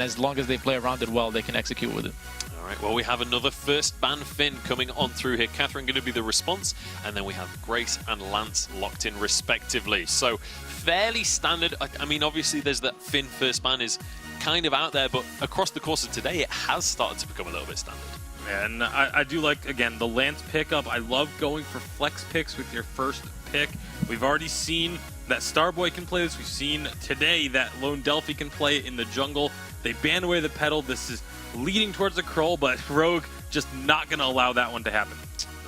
and as long as they play around it well, they can execute with it. All right, well, we have another first ban Finn coming on through here. Catherine going to be the response, and then we have Grace and Lance locked in respectively. So fairly standard. I mean, obviously there's that Finn first ban is kind of out there, but across the course of today, it has started to become a little bit standard. And I do like, again, the Lance pickup. I love going for flex picks with your first pick. We've already seen that Starboy can play this. We've seen today that Lone Delphi can play it in the jungle. They banned away the pedal. This is leading towards a Kroll, but Rogue just not going to allow that one to happen.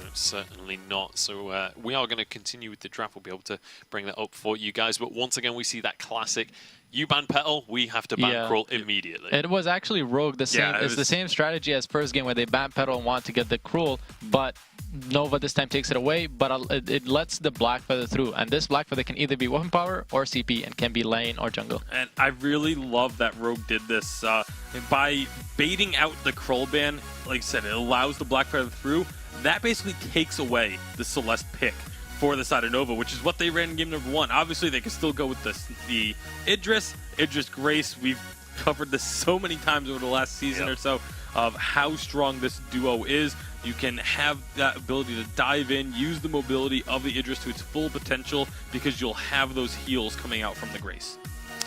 No, certainly not. So we are going to continue with the draft. We'll be able to bring that up for you guys. But once again, we see that classic. You ban Petal, we have to ban Kroll immediately. It was actually Rogue the same. It's the same strategy as first game where they ban Petal and want to get the Kroll, but Nova this time takes it away, but it lets the Black Feather through. And this Black Feather can either be weapon power or CP and can be lane or jungle. And I really love that Rogue did this. By baiting out the Kroll ban, like I said, it allows the Black Feather through. That basically takes away the Celeste pick for the side of Nova, which is what they ran in game number 1. Obviously, they can still go with the Idris Grace. We've covered this so many times over the last season or so of how strong this duo is. You can have that ability to dive in, use the mobility of the Idris to its full potential because you'll have those heals coming out from the Grace.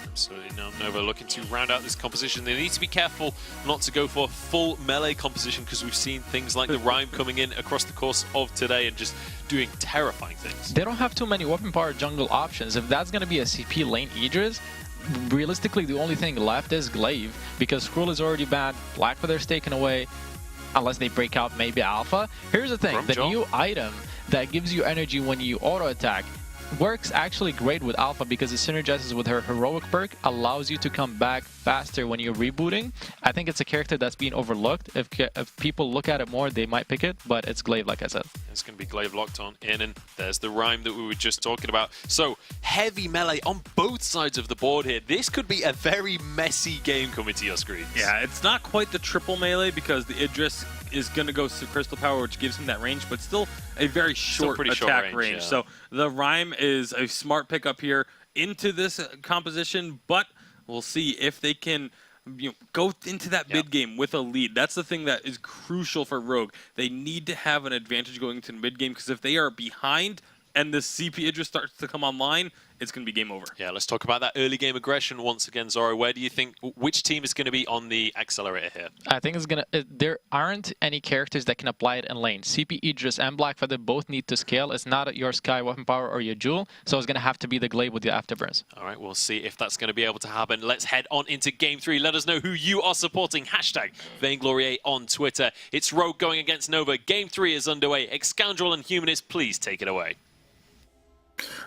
Absolutely. Now Nova looking to round out this composition. They need to be careful not to go for full melee composition because we've seen things like the Rhyme coming in across the course of today and just doing terrifying things. They don't have too many weapon power jungle options. If that's going to be a CP lane Idris, realistically the only thing left is Glaive because Skrull is already banned, Black Feather's taken away, unless they break out maybe Alpha. Here's the thing, the new item that gives you energy when you auto attack works actually great with Alpha because it synergizes with her heroic perk, allows you to come back faster when you're rebooting. I think it's a character that's being overlooked. If people look at it more, they might pick it, but it's Glaive, like I said. It's going to be Glaive locked on in, and there's the Rhyme that we were just talking about. So, heavy melee on both sides of the board here. This could be a very messy game coming to your screens. Yeah, it's not quite the triple melee because the Idris is going to go to Crystal Power, which gives him that range, but still a very short attack range. So the Rhyme is a smart pickup here into this composition, but we'll see if they can go into that mid game with a lead. That's the thing that is crucial for Rogue. They need to have an advantage going into the mid game because if they are behind and the CP Idris starts to come online, it's going to be game over. Yeah, let's talk about that early game aggression once again, Zoro. Where do you think, which team is going to be on the accelerator here? I think it's going to, there aren't any characters that can apply it in lane. CP Idris and Black Feather both need to scale. It's not your Sky weapon power or your Jewel, so it's going to have to be the Glaive with the Afterburns. All right, we'll see if that's going to be able to happen. Let's head on into game 3. Let us know who you are supporting. Hashtag Vainglory on Twitter. It's Rogue going against Nova. Game 3 is underway. Excoundrel and Humanist, please take it away.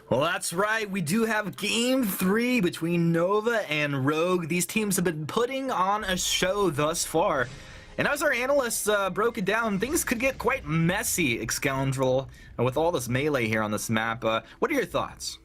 Well, that's right. We do have Game 3 between Nova and Rogue. These teams have been putting on a show thus far. And as our analysts broke it down, things could get quite messy, Excoundrel, with all this melee here on this map. What are your thoughts?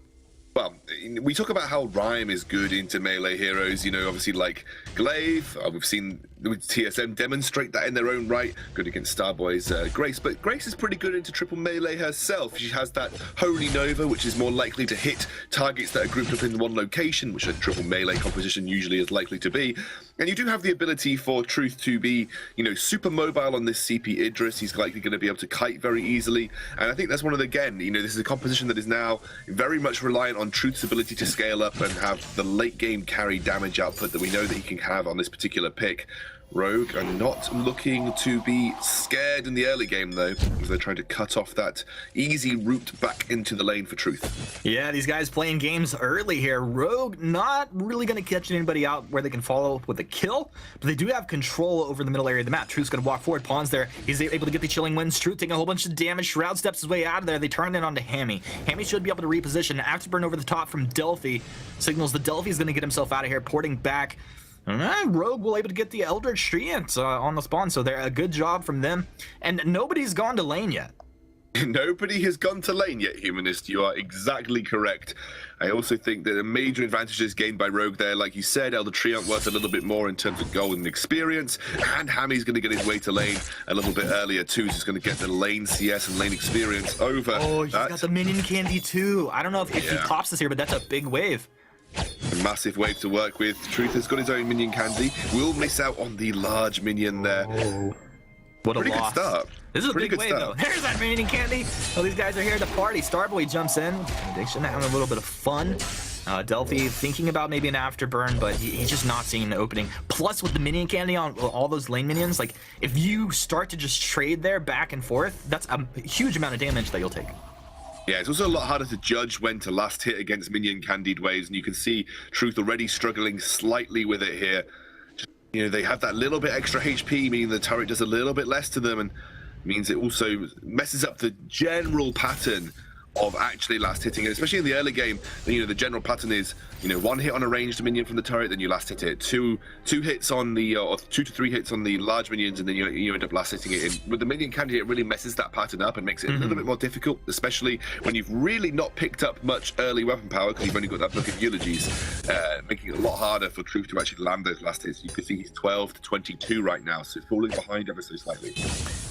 Well, we talk about how Rhyme is good into melee heroes, obviously like Glaive. We've seen TSM demonstrate that in their own right, good against Starboy's Grace. But Grace is pretty good into triple melee herself. She has that Holy Nova, which is more likely to hit targets that are grouped up in one location, which a triple melee composition usually is likely to be. And you do have the ability for Truth to be, super mobile on this CP Idris. He's likely going to be able to kite very easily. And I think that's one of the, again, this is a composition that is now very much reliant on Truth's ability to scale up and have the late game carry damage output that we know that he can have on this particular pick. Rogue are not looking to be scared in the early game, though, as they're trying to cut off that easy route back into the lane for Truth. Yeah, these guys playing games early here. Rogue not really going to catch anybody out where they can follow up with a kill, but they do have control over the middle area of the map. Truth's going to walk forward, pawns there. He's able to get the chilling winds. Truth taking a whole bunch of damage. Shroud steps his way out of there. They turn it onto Hammy. Hammy should be able to reposition. Afterburn over the top from Delphi signals that Delphi's going to get himself out of here, porting back. Rogue will able to get the Eldritch Treant on the spawn, so they're a good job from them. And nobody's gone to lane yet. Nobody has gone to lane yet, Humanist. You are exactly correct. I also think that a major advantage is gained by Rogue there. Like you said, Eldritch Treant worth a little bit more in terms of gold and experience, and Hammy's going to get his way to lane a little bit earlier too. He's going to get the lane CS and lane experience over. Oh, he's got the minion candy too. I don't know if he pops this here, but that's a big wave. A massive wave to work with. Truth has got his own minion candy. Will miss out on the large minion there. Oh, what a Pretty loss. good start. This is a Pretty big good wave, start. though. There's that minion candy. Oh, these guys are here to party. Starboy jumps in. They should have a little bit of fun. Delphi thinking about maybe an afterburn, but he's just not seeing the opening. Plus, with the minion candy on all those lane minions, like, if you start to just trade there back and forth, that's a huge amount of damage that you'll take. Yeah, it's also a lot harder to judge when to last hit against minion candied waves, and you can see Truth already struggling slightly with it here. You know, they have that little bit extra HP, meaning the turret does a little bit less to them, and means it also messes up the general pattern of actually last hitting it, especially in the early game. You know, the general pattern is, you know, one hit on a ranged minion from the turret, then you last hit it. Two hits on the, or 2 to 3 hits on the large minions, and then you end up last hitting it. With the minion candy, it really messes that pattern up and makes it a little bit more difficult, especially when you've really not picked up much early weapon power because you've only got that book of eulogies, making it a lot harder for Truth to actually land those last hits. You can see he's 12 to 22 right now, so falling behind ever so slightly.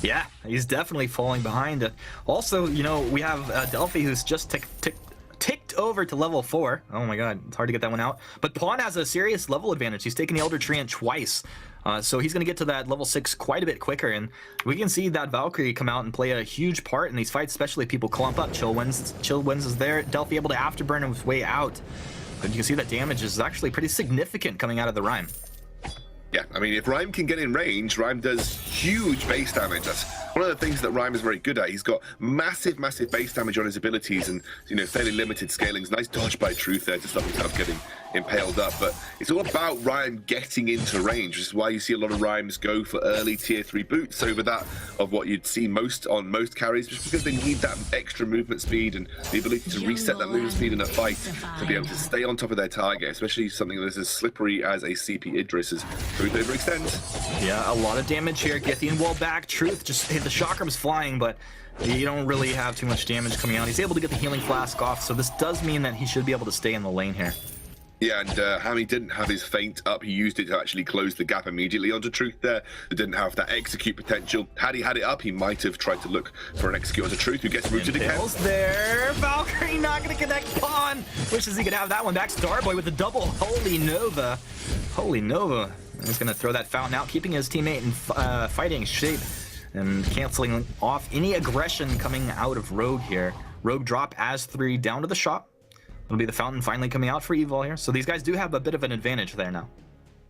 Yeah, he's definitely falling behind. Also, you know, we have Delphi who's just ticked over to level 4. Oh my god, it's hard to get that one out. But Pawn has a serious level advantage. He's taken the Elder Treant twice. So he's going to get to that level 6 quite a bit quicker. And we can see that Valkyrie come out and play a huge part in these fights, especially if people clump up. Chill Winds is there. Delphi able to afterburn his way out. But you can see that damage is actually pretty significant coming out of the Rhyme. Yeah, I mean, if Rhyme can get in range, Rhyme does huge base damage. That's one of the things that Rhyme is very good at. He's got massive base damage on his abilities and, you know, fairly limited scalings. Nice dodge by Truth there to stop himself getting impaled up. But it's all about Rhyme getting into range, which is why you see a lot of Rhymes go for early tier 3 boots over that of what you'd see most on most carries, just because they need that extra movement speed and the ability to reset that movement speed in a fight to be able to stay on top of their target, especially something that's as slippery as a CP Idris as Truth overextends. Yeah, a lot of damage here. Gethian wall back. Truth just hit the chakrams flying, but you don't really have too much damage coming out. He's able to get the healing flask off, so this does mean that he should be able to stay in the lane here. Yeah, and Hammy didn't have his feint up. He used it to actually close the gap immediately onto Truth there. He didn't have that execute potential. Had he had it up, he might have tried to look for an execute onto Truth, who gets rooted again. There. Valkyrie not going to connect Pawn. Wishes he could have that one back. Starboy with the double. Holy Nova. Holy Nova. He's going to throw that fountain out, keeping his teammate in fighting shape and canceling off any aggression coming out of Rogue here. Rogue drop as 3 down to the shop. It'll be the fountain finally coming out for Evil here. So these guys do have a bit of an advantage there now.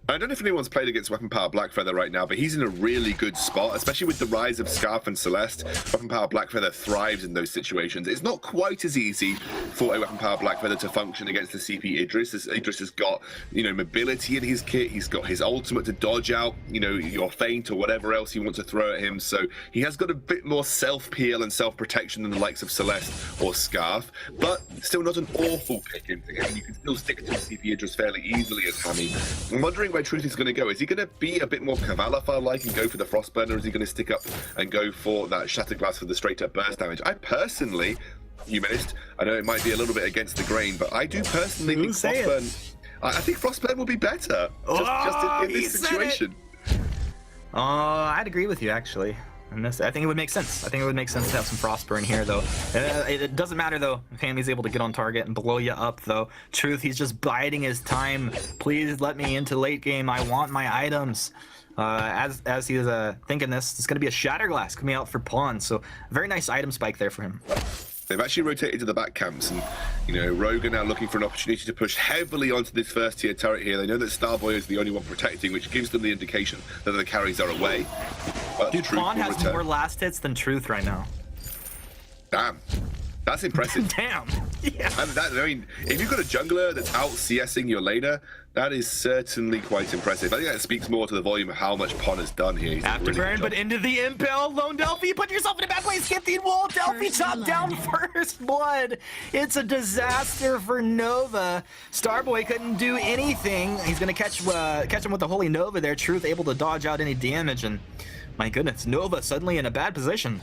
I don't know if anyone's played against Weapon Power Blackfeather right now, but he's in a really good spot, especially with the rise of Scarf and Celeste. Weapon Power Blackfeather thrives in those situations. It's not quite as easy for a Weapon Power Blackfeather to function against the CP Idris. Idris has got, you know, mobility in his kit. He's got his ultimate to dodge out, you know, your feint or whatever else you want to throw at him. So he has got a bit more self-peel and self-protection than the likes of Celeste or Scarf, but still not an awful pick into him. You can still stick to CP Idris fairly easily as Hammy. I'm wondering where Truth is going to go. Is he going to be a bit more Cavalifar-like and go for the Frostburn, or is he going to stick up and go for that Shattered Glass for the straight-up burst damage? I personally, Humanist, I know it might be a little bit against the grain, but I do personally think Frostburn... I think Frostburn will be better, just in this situation. I'd agree with you, actually. And this, I think it would make sense. I think it would make sense to have some Frostburn here, though. It doesn't matter, though, if Hammy's able to get on target and blow you up, though. Truth, he's just biding his time. Please let me into late game. I want my items. As he's thinking this, it's going to be a Shatterglass coming out for Pawn. So, very nice item spike there for him. They've actually rotated to the back camps, and, you know, Rogue are now looking for an opportunity to push heavily onto this first tier turret here. They know that Starboy is the only one protecting, which gives them the indication that the carries are away. But Dude, Pawn has more last hits than Truth right now. Damn. That's impressive. Damn. Yeah. I mean, if you've got a jungler that's out CSing your laner, that is certainly quite impressive. I think that speaks more to the volume of how much Pon has done here. Afterburn, but into the impel. Lone Delphi, you put yourself in a bad place. Get the wall. Delphi chopped down first blood. It's a disaster for Nova. Starboy couldn't do anything. He's going to catch him with the Holy Nova there. Truth able to dodge out any damage, and my goodness, Nova suddenly in a bad position.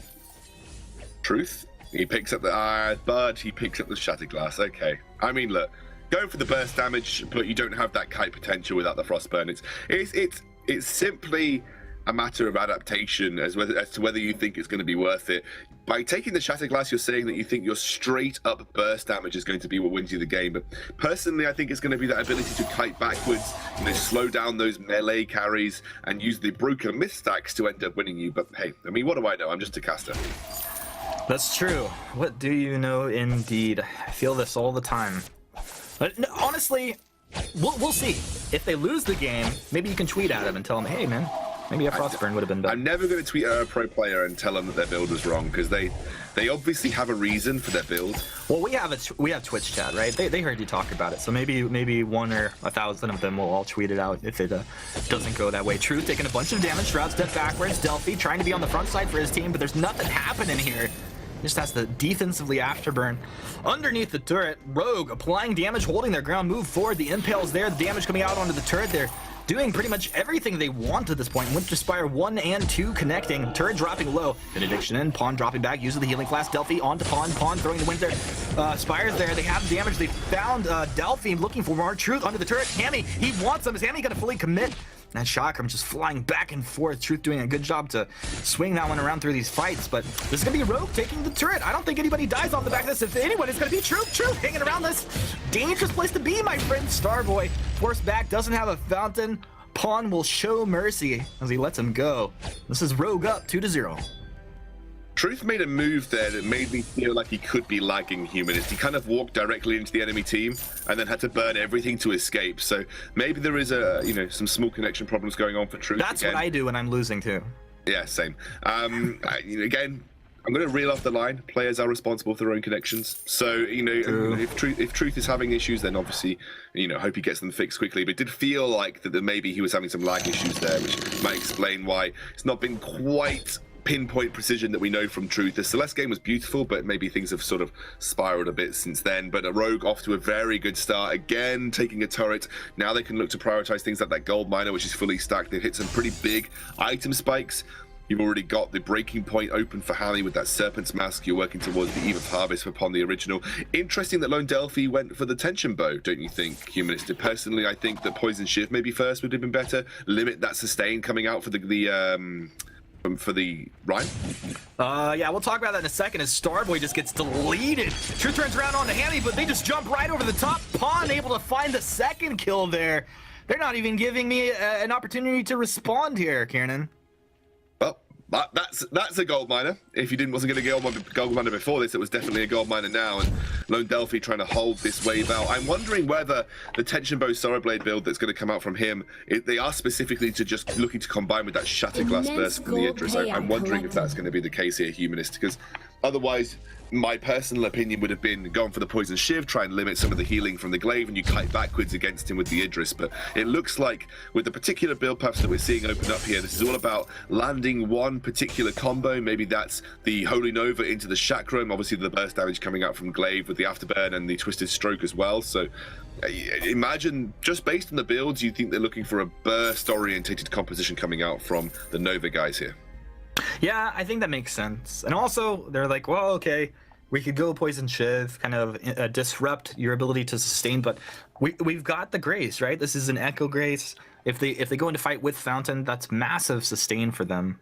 Truth? He picks up the but he picks up the Shattered Glass. Okay. I mean, look, going for the burst damage, but you don't have that kite potential without the Frostburn. It's simply a matter of adaptation as to whether you think it's going to be worth it. By taking the Shatterglass, you're saying that you think your straight up burst damage is going to be what wins you the game. But personally, I think it's going to be that ability to kite backwards, slow down those melee carries, and use the broken myth stacks to end up winning you. But hey, I mean, what do I know? I'm just a caster. That's true. What do you know indeed? I feel this all the time. But no, honestly, we'll see. If they lose the game, maybe you can tweet at them and tell them, hey, man, maybe a Frostburn would have been better. I'm never going to tweet at a pro player and tell them that their build was wrong, because they obviously have a reason for their build. Well, we have Twitch chat, right? They heard you talk about it, so maybe 1 or 1,000 of them will all tweet it out if it doesn't go that way. Truth taking a bunch of damage, Shroud step backwards, Delphi trying to be on the front side for his team, but there's nothing happening here. Just has to defensively afterburn. Underneath the turret, Rogue applying damage, holding their ground, move forward. The Impale's there, the damage coming out onto the turret. They're doing pretty much everything they want at this point. Winter Spire 1 and 2 connecting. Turret dropping low. Benediction in, Pawn dropping back, using the healing flask. Delphi onto Pawn, Pawn throwing the Winter. Spire's there, they have damage. They found Delphi looking for more. Truth under the turret. Hammy, he wants him. Is Hammy gonna fully commit? And Chakram just flying back and forth. Truth doing a good job to swing that one around through these fights. But this is going to be Rogue taking the turret. I don't think anybody dies off the back of this. If anyone, it's going to be Truth. Truth hanging around this dangerous place to be, my friend. Starboy forced back, doesn't have a fountain. Pawn will show mercy as he lets him go. This is Rogue up 2-0. Truth made a move there that made me feel like he could be lagging Humanist. He kind of walked directly into the enemy team and then had to burn everything to escape. So maybe there is some small connection problems going on for Truth. That's again. What I do when I'm losing too. Yeah, same. Again, I'm going to reel off the line. Players are responsible for their own connections. So, if Truth is having issues, then obviously, hope he gets them fixed quickly. But it did feel like that maybe he was having some lag issues there, which might explain why it's not been quite pinpoint precision that we know from Truth. The Celeste game was beautiful, but maybe things have sort of spiraled a bit since then. But a Rogue off to a very good start, again taking a turret. Now they can look to prioritize things like that gold miner, which is fully stacked. They've hit some pretty big item spikes. You've already got the breaking point open for Hammy with that Serpent's Mask. You're working towards the Eve of Harvest upon the original. Interesting that Lone Delphi went for the Tension Bow, don't you think, Humanist? Personally, I think that Poison Shift maybe first would have been better. Limit that sustain coming out for the Rhyme? Yeah, we'll talk about that in a second as Starboy just gets deleted. Truth turns around onto Hammy, but they just jump right over the top. Pawn able to find the second kill there. They're not even giving me an opportunity to respond here, Kiernan. Well, that's a gold miner. If you wasn't going to get gold miner before this, it was definitely a gold miner now. And Lone Delphi trying to hold this wave out. I'm wondering whether the Tension Bow Sorrowblade build that's going to come out from him, they are specifically to just looking to combine with that Shatterglass burst from the Idris. I'm wondering if that's going to be the case here, Humanist, because otherwise, my personal opinion would have been going for the Poison Shiv, try and limit some of the healing from the Glaive, and you kite backwards against him with the Idris. But it looks like with the particular build paths that we're seeing open up here, this is all about landing one particular combo. Maybe that's the Holy Nova into the Chakram, obviously the burst damage coming out from Glaive with the Afterburn and the Twisted Stroke as well. So imagine, just based on the builds, you think they're looking for a burst-orientated composition coming out from the Nova guys here. Yeah, I think that makes sense. And also, they're like, well, okay, we could go Poison Shiv, kind of disrupt your ability to sustain, but we've got the Grace, right? This is an Echo Grace. If they go into fight with Fountain, that's massive sustain for them.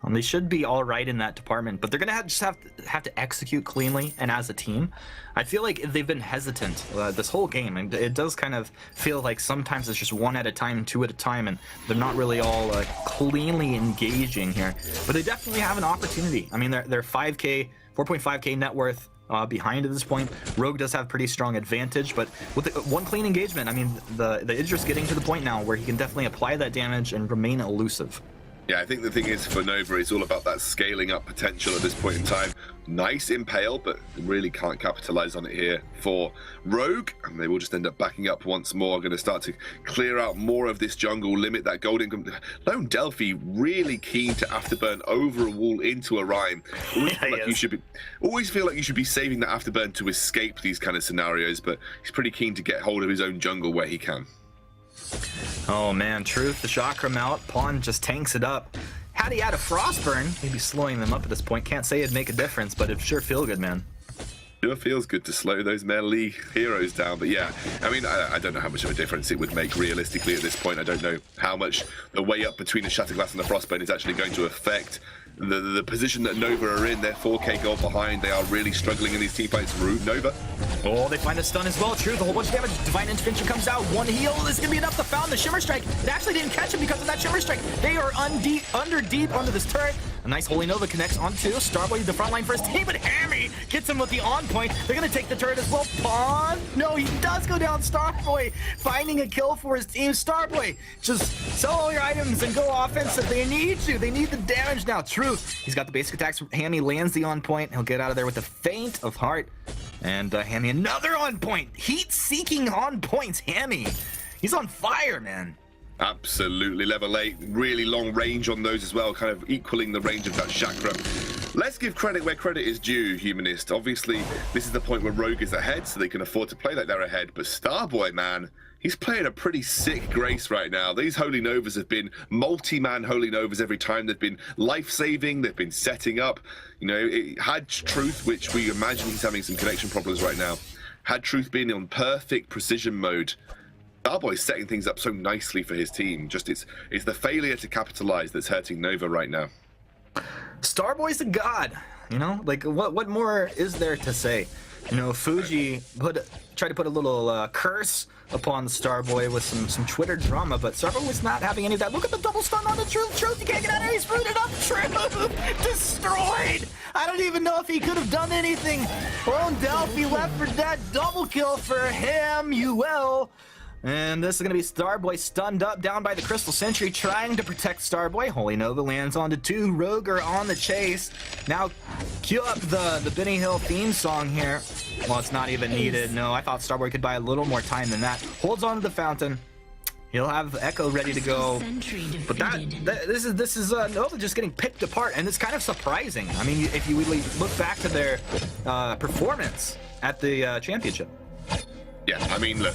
They should be all right in that department, but they're gonna just have to execute cleanly and as a team. I feel like they've been hesitant this whole game, and it does kind of feel like sometimes it's just one at a time, two at a time, and they're not really all cleanly engaging here. But they definitely have an opportunity. I mean, they're 4.5k net worth behind at this point. Rogue does have pretty strong advantage, but with one clean engagement, I mean, the Idris getting to the point now where he can definitely apply that damage and remain elusive. Yeah, I think the thing is for Nova, it's all about that scaling up potential at this point in time. Nice Impale, but really can't capitalize on it here for Rogue, and they will just end up backing up once more. Going to start to clear out more of this jungle, limit that gold income. Lone Delphi really keen to afterburn over a wall into a Rhyme. Always feel like you should be saving that afterburn to escape these kind of scenarios, but he's pretty keen to get hold of his own jungle where he can. Oh man, Truth, the Chakram out. Pawn just tanks it up. Had he had a Frostburn, he'd be slowing them up at this point. Can't say it'd make a difference, but it'd sure feel good, man. Sure feels good to slow those melee heroes down, but yeah, I mean, I don't know how much of a difference it would make realistically at this point. I don't know how much the way up between the Shatterglass and the Frostbone is actually going to affect the position that Nova are in. They're 4k gold behind. They are really struggling in these teamfights. Nova. Oh, they find a stun as well. Truth, a whole bunch of damage. Divine Intervention comes out. One heal is going to be enough to found the Shimmer Strike. It actually didn't catch him because of that Shimmer Strike. They are under deep under this turret. A nice Holy Nova connects onto Starboy, the front line for his team, but Hammy gets him with the on point. They're going to take the turret as well. Pawn. No, he does go down. Starboy finding a kill for his team. Starboy, just sell all your items and go offensive. They need you. They need the damage now. Truth. He's got the basic attacks. Hammy lands the on point. He'll get out of there with a feint of heart. And Hammy, another on point. Heat-seeking on points. Hammy. He's on fire, man. Absolutely. Level 8. Really long range on those as well, kind of equaling the range of that chakra. Let's give credit where credit is due, Humanist. Obviously, this is the point where Rogue is ahead, so they can afford to play like they're ahead. But Starboy, man, he's playing a pretty sick Grace right now. These Holy Novas have been multi-man Holy Novas every time. They've been life-saving. They've been setting up. You know, it had Truth, which we imagine he's having some connection problems right now. Had Truth been on perfect precision mode, Starboy's setting things up so nicely for his team. Just it's the failure to capitalize that's hurting Nova right now. Starboy's a god, you know? Like, what more is there to say? You know, Fuji tried to put a little curse upon the Starboy with some Twitter drama, but Starboy was not having any of that. Look at the double stun on the Truth. Truth, you can't get out of here. He's rooted up. Truth destroyed. I don't even know if he could have done anything. Lone Delphi left for that double kill for him. You will. And this is going to be Starboy stunned up down by the Crystal Sentry, trying to protect Starboy. Holy Nova lands onto 2. Rogue are on the chase. Now cue up the Benny Hill theme song here. Well, it's not even needed. No, I thought Starboy could buy a little more time than that. Holds on to the fountain. He'll have Echo ready to go. But this is Nova just getting picked apart, and it's kind of surprising. I mean, if you really look back to their performance at the championship. Yeah, I mean, look,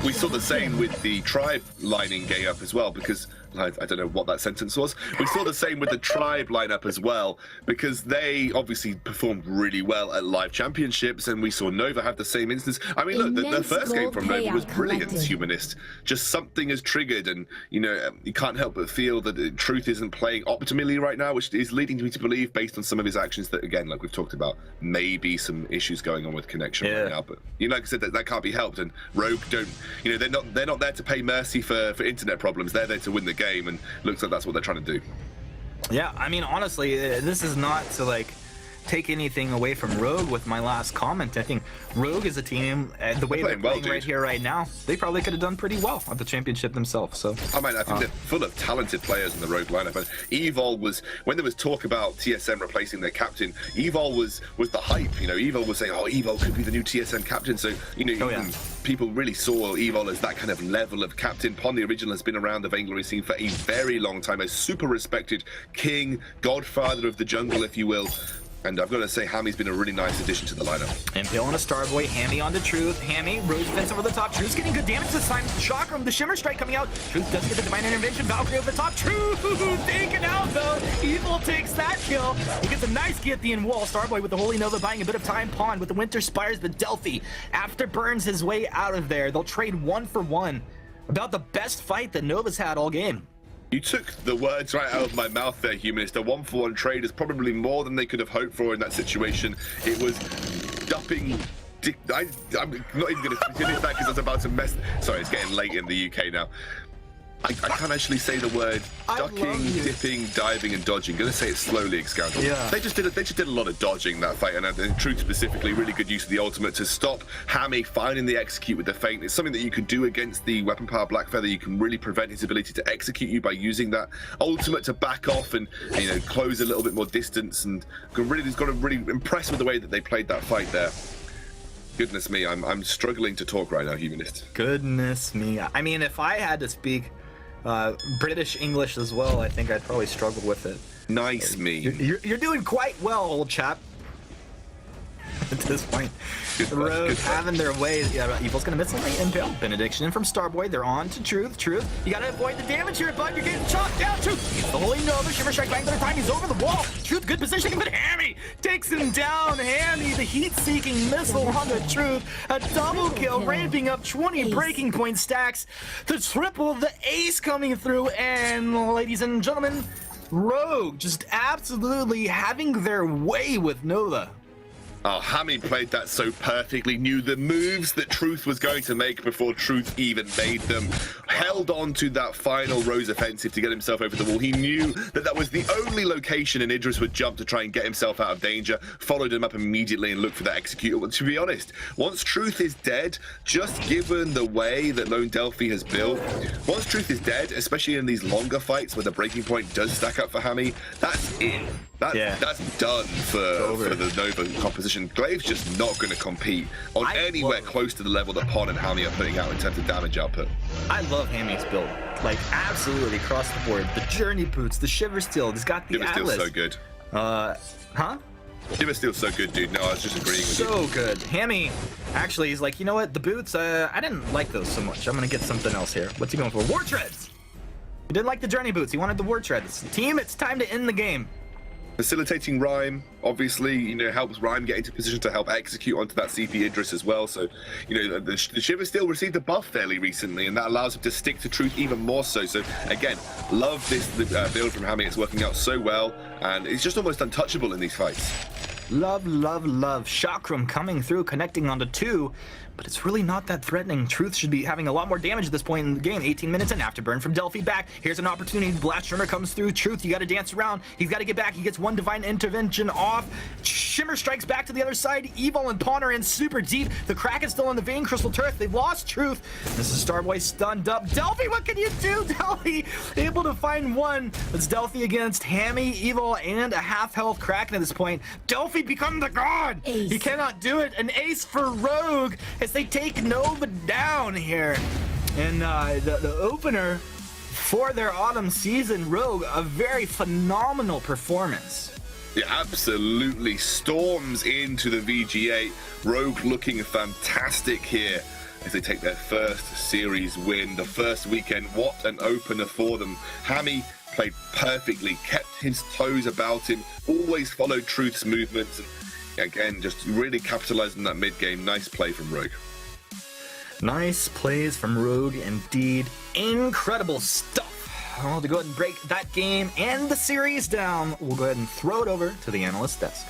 we saw the same with the Tribe lining gay up as well, because I don't know what that sentence was. We saw the same with the Tribe lineup as well, because they obviously performed really well at live championships, and we saw Nova have the same instance. I mean, look, the first game from Nova was brilliant, Humanist. Just something has triggered, and, you know, you can't help but feel that Truth isn't playing optimally right now, which is leading me to believe, based on some of his actions, that, again, like we've talked about, maybe some issues going on with connection right now. But, you know, like I said, that can't be helped, and Rogue don't, you know, they're not there to pay mercy for internet problems. They're there to win the game, and looks like that's what they're trying to do. Yeah, I mean, honestly, this is not to like take anything away from Rogue with my last comment. I think Rogue is a team, the way they're playing right here, right now, they probably could have done pretty well at the championship themselves. So I mean, I think they're full of talented players in the Rogue lineup. And Evol was, when there was talk about TSM replacing their captain, Evol was the hype. You know, Evol was saying, oh, Evol could be the new TSM captain. So, you know, people really saw Evol as that kind of level of captain. Pon, the original, has been around the Vainglory scene for a very long time, a super respected king, godfather of the jungle, if you will. And I've got to say, Hammy's been a really nice addition to the lineup. Impale on a Starboy, Hammy onto Truth. Hammy, Rose defense over the top. Truth's getting good damage this time. Chakra, the Shimmer Strike coming out. Truth doesn't get the Divine Intervention. Valkyrie over the top. Truth taken out, though. Evil takes that kill. He gets a nice guillotine wall. Starboy with the Holy Nova buying a bit of time. Pawn with the Winter Spires, the Delphi. After burns his way out of there, they'll trade 1 for 1. About the best fight that Nova's had all game. You took the words right out of my mouth there, Humanist. A 1-for-1 trade is probably more than they could have hoped for in that situation. It was dumping. I'm not even going to finish that because I was about to mess. Sorry, it's getting late in the UK now. I can't actually say the word ducking, dipping, diving, and dodging. I'm going to say it slowly, Excalibur. Yeah. They just did a lot of dodging that fight, and in Truth specifically, really good use of the ultimate to stop Hammy finding the execute with the feint. It's something that you can do against the weapon power Blackfeather. You can really prevent his ability to execute you by using that ultimate to back off and, you know, close a little bit more distance. And he's got to really impress with the way that they played that fight there. Goodness me, I'm struggling to talk right now, Humanist. Goodness me. I mean, if I had to speak British English as well, I think I'd probably struggle with it. Nice me. You're doing quite well, old chap. at this point. Good fight, Rogue good fight. having their way. Yeah, Evil's gonna miss on the impale. Benediction from Starboy. They're on to Truth. Truth, you gotta avoid the damage here, bud. You're getting chopped down. Truth, gets the Holy Nova. Shimmer Strike Vainglory time. He's over the wall. Truth, good positioning, but Hammy takes him down. Hammy, the heat-seeking missile on the Truth. A double kill, ramping up 20 breaking point stacks. The triple, the ace coming through, and ladies and gentlemen, Rogue just absolutely having their way with Nova. Oh, Hammy played that so perfectly, knew the moves that Truth was going to make before Truth even made them. Held on to that final Rose offensive to get himself over the wall. He knew that that was the only location and Idris would jump to try and get himself out of danger. Followed him up immediately and looked for that executor. Well, to be honest, once Truth is dead, just given the way that Lone Delphi has built, once Truth is dead, especially in these longer fights where the breaking point does stack up for Hammy, that's it. That's done for the Nova composition. Glaive's just not going to compete on anywhere close to the level that Pon and Hammy are putting out in terms of damage output. I love Hammy's build, like absolutely across the board. The Journey Boots, the Shiver Steel, he's got the Shiver Steel's Atlas. so good. Huh? Shiver Steel's so good, dude. No, I was just agreeing with you. So good. Hammy, actually, he's like, you know what? The boots, I didn't like those so much. I'm gonna get something else here. What's he going for? War Treads. He didn't like the Journey Boots. He wanted the War Treads. Team, it's time to end the game. Facilitating Rhyme, obviously, helps Rhyme get into position to help execute onto that CP Idris as well. So, the Shiver Steel received a buff fairly recently, and that allows him to stick to Truth even more so. So, again, love this build from Hammy. It's working out so well, and it's just almost untouchable in these fights. Love, love, love. Chakram coming through, connecting onto 2, but it's really not that threatening. Truth should be having a lot more damage at this point in the game. 18 minutes and Afterburn from Delphi back. Here's an opportunity. Blast Shimmer comes through. Truth, you got to dance around. He's got to get back. He gets one Divine Intervention off. Shimmer strikes back to the other side. Evil and Pawn are in super deep. The crack is still on the Vein Crystal Turret. They've lost Truth. This is Starboy stunned up. Delphi, what can you do? Delphi able to find one. It's Delphi against Hammy, Evil, and a half-health Kraken at this point. Delphi become the god. Ace. He cannot do it. An ace for Rogue as they take Nova down here. And the opener for their autumn season, Rogue, a very phenomenal performance. Yeah, absolutely storms into the VG8. Rogue looking fantastic here as they take their first series win, the first weekend. What an opener for them. Hammy played perfectly, kept his toes about him, always followed Truth's movements, and again, just really capitalizing that mid-game. Nice play from Rogue. Nice plays from Rogue indeed. Incredible stuff. Well, to go ahead and break that game and the series down, we'll go ahead and throw it over to the analyst desk.